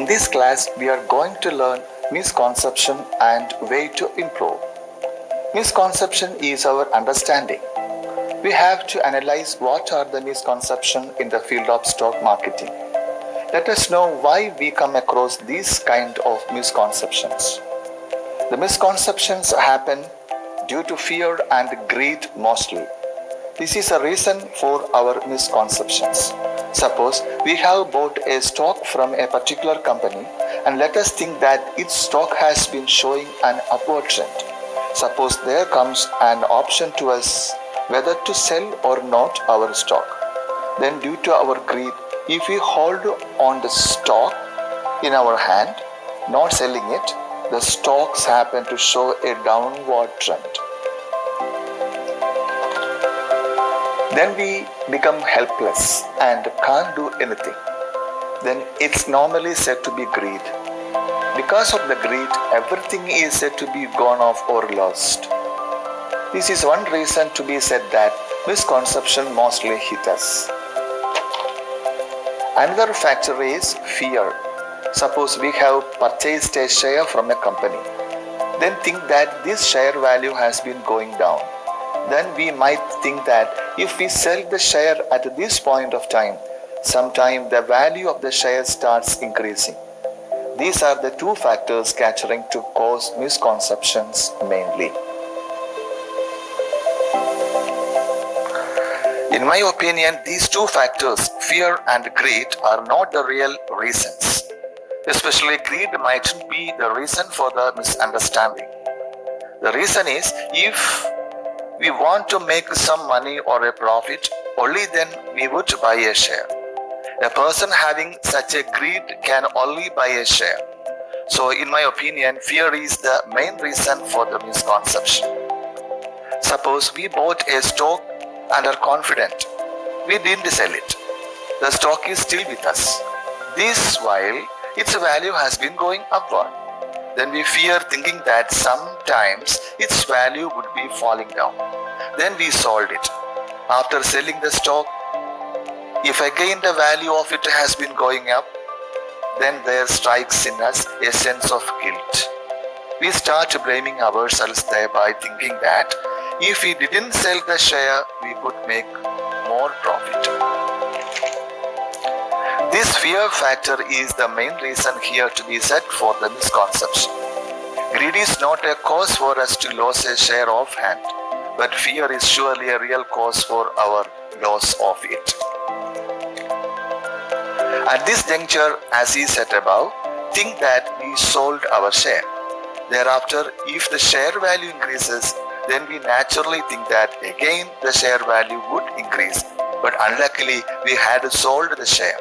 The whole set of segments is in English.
In this class, we are going to learn misconception and way to improve. Misconception is our understanding. We have to analyze what are the misconceptions in the field of stock marketing. Let us know why we come across these kind of misconceptions. The misconceptions happen due to fear and greed mostly. This is a reason for our misconceptions. Suppose we have bought a stock from a particular company and let us think that its stock has been showing an upward trend. Suppose there comes an option to us whether to sell or not our stock. Then due to our greed, if we hold on the stock in our hand, not selling it, the stocks happen to show a downward trend. Then we become helpless and can't do anything. Then it's normally said to be greed. Because of the greed, everything is said to be gone off or lost. This is one reason to be said that misconception mostly hit us. Another factor is fear. Suppose we have purchased a share from a company, then think that this share value has been going down. Then we might think that if we sell the share at this point of time, sometime the value of the share starts increasing. These are the two factors catering to cause misconceptions mainly. In my opinion, these two factors, fear and greed, are not the real reasons. Especially greed mightn't be the reason for the misunderstanding. The reason is if we want to make some money or a profit, only then we would buy a share. A person having such a greed can only buy a share. So in my opinion, fear is the main reason for the misconception. Suppose we bought a stock and are confident. We didn't sell it. The stock is still with us. This while its value has been going upward. Then we fear thinking that sometimes its value would be falling down. Then we sold it. After selling the stock, if again the value of it has been going up, then there strikes in us a sense of guilt. We start blaming ourselves thereby thinking that if we didn't sell the share, we could make more profit. This fear factor is the main reason here to be said for the misconception. Greed is not a cause for us to lose a share of hand, but fear is surely a real cause for our loss of it. At this juncture, as he said above, think that we sold our share. Thereafter, if the share value increases, then we naturally think that again the share value would increase. But unluckily, we had sold the share.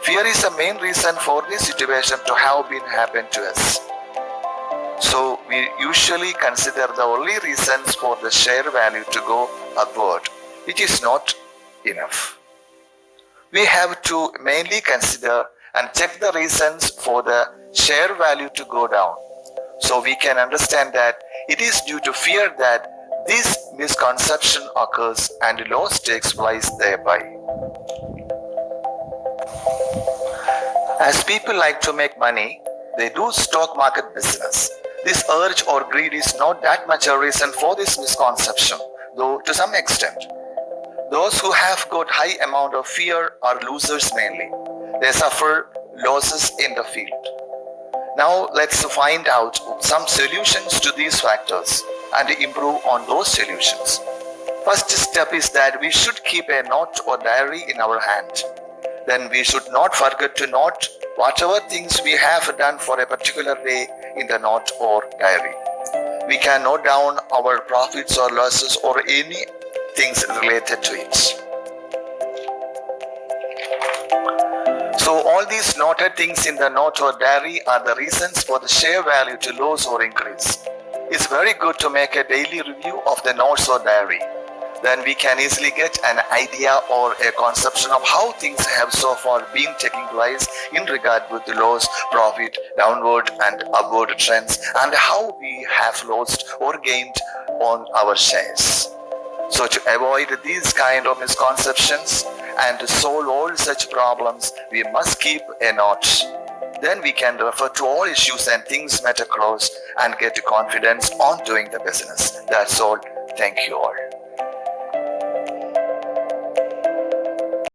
Fear is the main reason for this situation to have been happened to us. So we usually consider the only reasons for the share value to go upward, which is not enough. We have to mainly consider and check the reasons for the share value to go down. So we can understand that it is due to fear that this misconception occurs and loss takes place thereby. As people like to make money, they do stock market business. This urge or greed is not that much a reason for this misconception, though to some extent. Those who have got high amount of fear are losers mainly. They suffer losses in the field. Now let's find out some solutions to these factors and improve on those solutions. First step is that we should keep a note or diary in our hand. Then we should not forget to note whatever things we have done for a particular day in the note or diary. We can note down our profits or losses or any things related to it. So all these noted things in the note or diary are the reasons for the share value to lose or increase. It's very good to make a daily review of the notes or diary. Then we can easily get an idea or a conception of how things have so far been taking place in regard with the loss, profit, downward and upward trends, and how we have lost or gained on our shares. So to avoid these kind of misconceptions and to solve all such problems, we must keep a note. Then we can refer to all issues and things met across and get confidence on doing the business. That's all. Thank you all.